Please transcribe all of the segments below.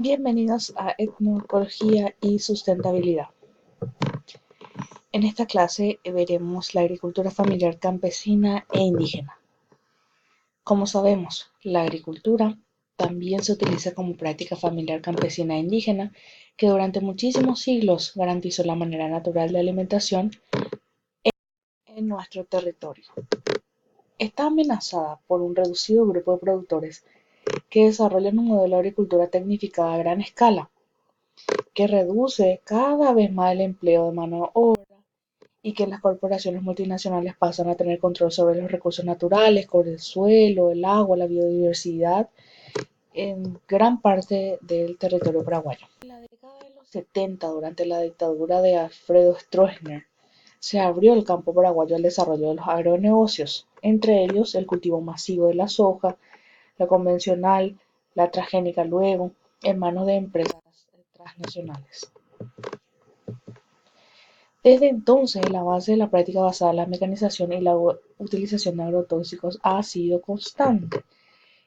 Bienvenidos a Etnoecología y Sustentabilidad. En esta clase veremos la agricultura familiar campesina e indígena. Como sabemos, la agricultura también se utiliza como práctica familiar campesina e indígena que durante muchísimos siglos garantizó la manera natural de alimentación en nuestro territorio. Está amenazada por un reducido grupo de productores que desarrollan un modelo de agricultura tecnificada a gran escala, que reduce cada vez más el empleo de mano de obra y que las corporaciones multinacionales pasan a tener control sobre los recursos naturales, sobre el suelo, el agua, la biodiversidad en gran parte del territorio paraguayo. En la década de los 70, durante la dictadura de Alfredo Stroessner, se abrió el campo paraguayo al desarrollo de los agronegocios, entre ellos el cultivo masivo de la soja, la convencional, la transgénica luego, en manos de empresas transnacionales. Desde entonces, el avance de la práctica basada en la mecanización y la utilización de agrotóxicos ha sido constante.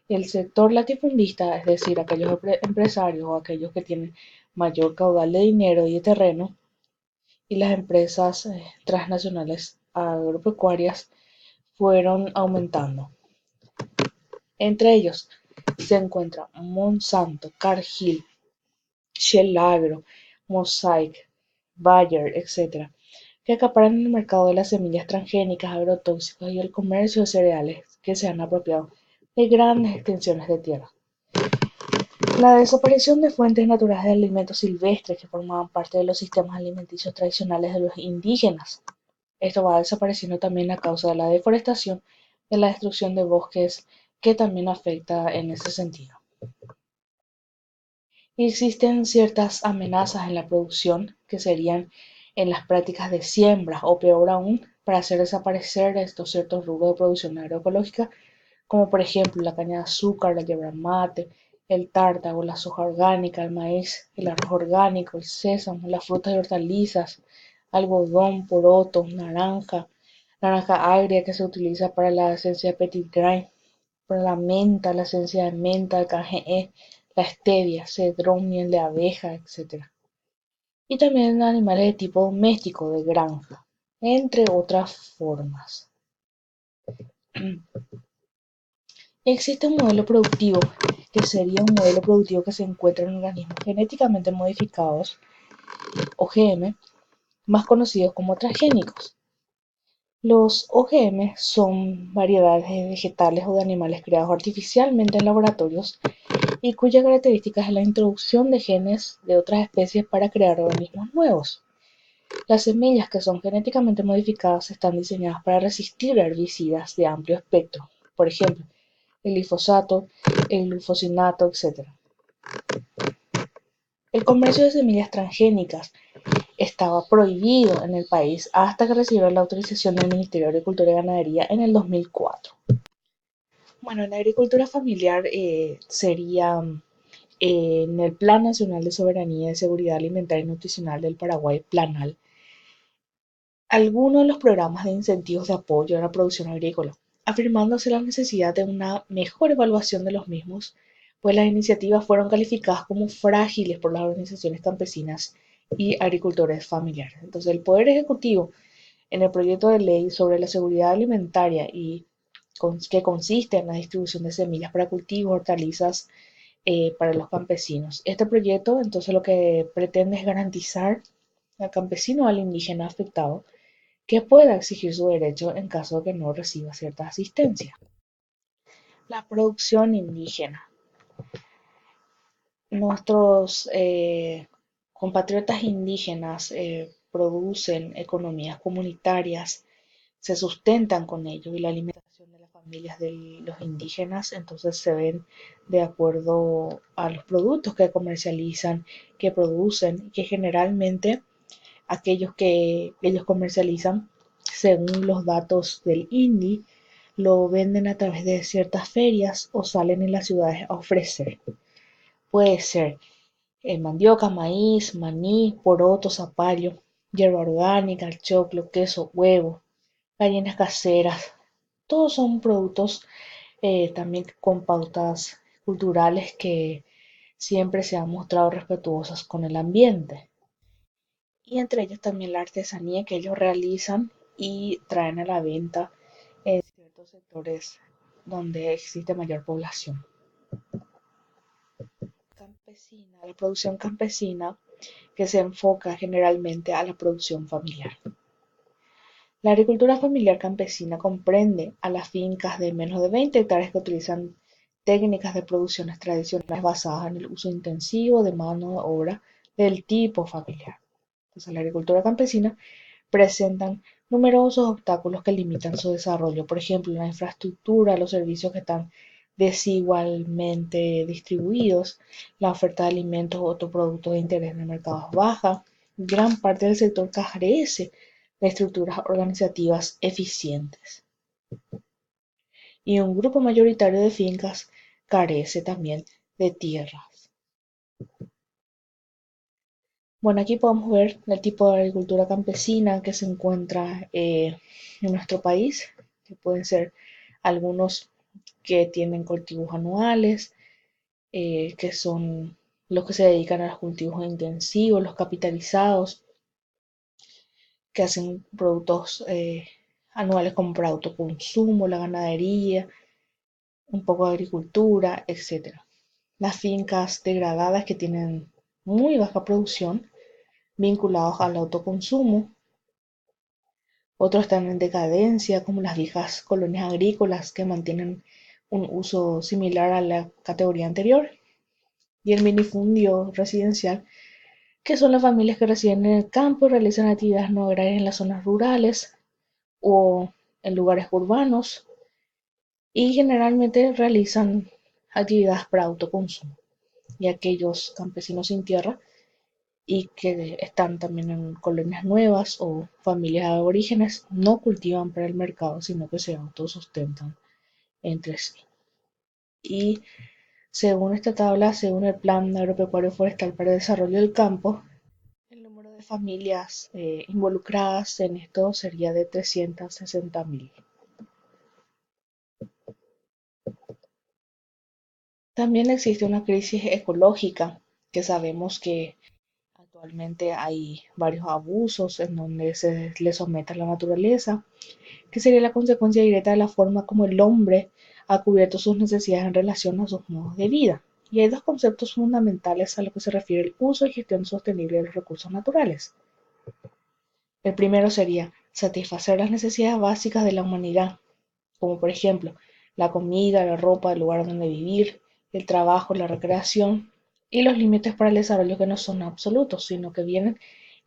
El sector latifundista, es decir, aquellos empresarios o aquellos que tienen mayor caudal de dinero y de terreno, y las empresas transnacionales agropecuarias fueron aumentando. Entre ellos se encuentran Monsanto, Cargill, Shell Agro, Mosaic, Bayer, etc., que acaparan el mercado de las semillas transgénicas, agrotóxicos y el comercio de cereales que se han apropiado de grandes extensiones de tierra. La desaparición de fuentes naturales de alimentos silvestres que formaban parte de los sistemas alimenticios tradicionales de los indígenas. Esto va desapareciendo también a causa de la deforestación, de la destrucción de bosques, que también afecta en ese sentido. Y existen ciertas amenazas en la producción que serían en las prácticas de siembra o peor aún para hacer desaparecer estos ciertos rubros de producción agroecológica, como por ejemplo la caña de azúcar, la yerba mate, el tártago, la soja orgánica, el maíz, el arroz orgánico, el sésamo, las frutas y hortalizas, algodón, poroto, naranja agria que se utiliza para la esencia de petit grain, para la menta, la esencia de menta, el KGE, la stevia, cedrón, miel de abeja, etc. Y también animales de tipo doméstico, de granja, entre otras formas. Existe un modelo productivo que sería un modelo productivo que se encuentra en organismos genéticamente modificados, OGM, más conocidos como transgénicos. Los OGM son variedades de vegetales o de animales creados artificialmente en laboratorios y cuya característica es la introducción de genes de otras especies para crear organismos nuevos. Las semillas que son genéticamente modificadas están diseñadas para resistir herbicidas de amplio espectro, por ejemplo, el glifosato, el glufosinato, etc. El comercio de semillas transgénicas estaba prohibido en el país hasta que recibió la autorización del Ministerio de Agricultura y Ganadería en el 2004. Bueno, la agricultura familiar sería en el Plan Nacional de Soberanía de Seguridad Alimentaria y Nutricional del Paraguay, PLANAL, algunos de los programas de incentivos de apoyo a la producción agrícola, afirmándose la necesidad de una mejor evaluación de los mismos, pues las iniciativas fueron calificadas como frágiles por las organizaciones campesinas y agricultores familiares. Entonces, el Poder Ejecutivo, en el proyecto de ley sobre la seguridad alimentaria y que consiste en la distribución de semillas para cultivos, hortalizas para los campesinos. Este proyecto, entonces, lo que pretende es garantizar al campesino o al indígena afectado que pueda exigir su derecho en caso de que no reciba cierta asistencia. La producción indígena. Nuestros compatriotas indígenas producen economías comunitarias, se sustentan con ello y la alimentación de las familias de los indígenas entonces se ven de acuerdo a los productos que comercializan, que producen, que generalmente aquellos que ellos comercializan, según los datos del INDI, lo venden a través de ciertas ferias o salen en las ciudades a ofrecer. Puede ser mandioca, maíz, maní, poroto, zapallo, hierba orgánica, el choclo, queso, huevo, gallinas caseras. Todos son productos también con pautas culturales que siempre se han mostrado respetuosas con el ambiente. Y entre ellas también la artesanía que ellos realizan y traen a la venta en ciertos sectores donde existe mayor población. Campesina, la producción campesina que se enfoca generalmente a la producción familiar. La agricultura familiar campesina comprende a las fincas de menos de 20 hectáreas que utilizan técnicas de producciones tradicionales basadas en el uso intensivo de mano de obra del tipo familiar. Entonces, la agricultura campesina presentan numerosos obstáculos que limitan su desarrollo, por ejemplo, la infraestructura, los servicios que están desigualmente distribuidos, la oferta de alimentos u otros productos de interés en el mercado es baja, gran parte del sector carece de estructuras organizativas eficientes y un grupo mayoritario de fincas carece también de tierras. Bueno, aquí podemos ver el tipo de agricultura campesina que se encuentra en nuestro país, que pueden ser algunos que tienen cultivos anuales, que son los que se dedican a los cultivos intensivos, los capitalizados, que hacen productos anuales como para autoconsumo, la ganadería, un poco de agricultura, etcétera. Las fincas degradadas que tienen muy baja producción, vinculados al autoconsumo. Otros están en decadencia, como las viejas colonias agrícolas que mantienen un uso similar a la categoría anterior. Y el minifundio residencial, que son las familias que residen en el campo y realizan actividades no agrarias en las zonas rurales o en lugares urbanos y generalmente realizan actividades para autoconsumo. Y aquellos campesinos sin tierra y que están también en colonias nuevas o familias de aborígenes no cultivan para el mercado, sino que se autosustentan entre sí. Y según esta tabla, según el Plan Agropecuario Forestal para el Desarrollo del Campo, el número de familias involucradas en esto sería de 360.000. También existe una crisis ecológica que sabemos que actualmente hay varios abusos en donde se le somete a la naturaleza, que sería la consecuencia directa de la forma como el hombre ha cubierto sus necesidades en relación a sus modos de vida. Y hay dos conceptos fundamentales a lo que se refiere el uso y gestión sostenible de los recursos naturales. El primero sería satisfacer las necesidades básicas de la humanidad, como por ejemplo la comida, la ropa, el lugar donde vivir, el trabajo, la recreación y los límites para el desarrollo que no son absolutos, sino que vienen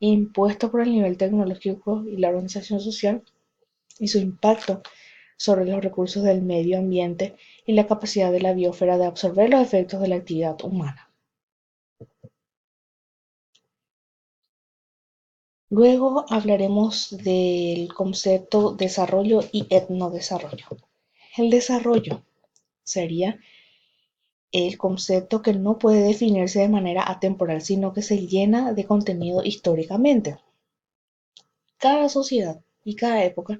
impuestos por el nivel tecnológico y la organización social y su impacto sobre los recursos del medio ambiente y la capacidad de la biosfera de absorber los efectos de la actividad humana. Luego hablaremos del concepto desarrollo y etnodesarrollo. El desarrollo sería el concepto que no puede definirse de manera atemporal, sino que se llena de contenido históricamente. Cada sociedad y cada época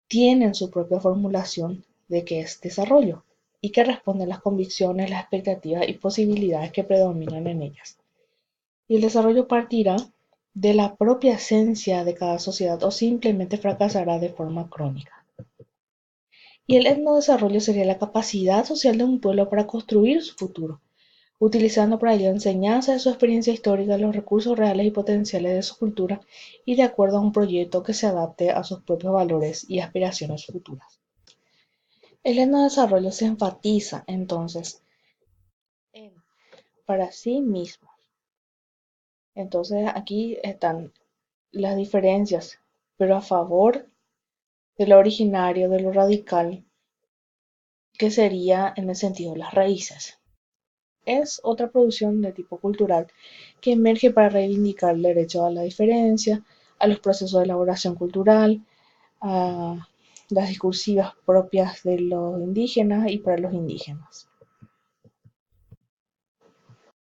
tienen su propia formulación de qué es desarrollo y que responde a las convicciones, las expectativas y posibilidades que predominan en ellas. Y el desarrollo partirá de la propia esencia de cada sociedad o simplemente fracasará de forma crónica. Y el etnodesarrollo sería la capacidad social de un pueblo para construir su futuro, utilizando para ello enseñanza de su experiencia histórica, los recursos reales y potenciales de su cultura y de acuerdo a un proyecto que se adapte a sus propios valores y aspiraciones futuras. El etnodesarrollo se enfatiza entonces en para sí mismo. Entonces aquí están las diferencias, pero a favor de lo originario, de lo radical, que sería en el sentido de las raíces. Es otra producción de tipo cultural que emerge para reivindicar el derecho a la diferencia, a los procesos de elaboración cultural, a las discursivas propias de los indígenas y para los indígenas.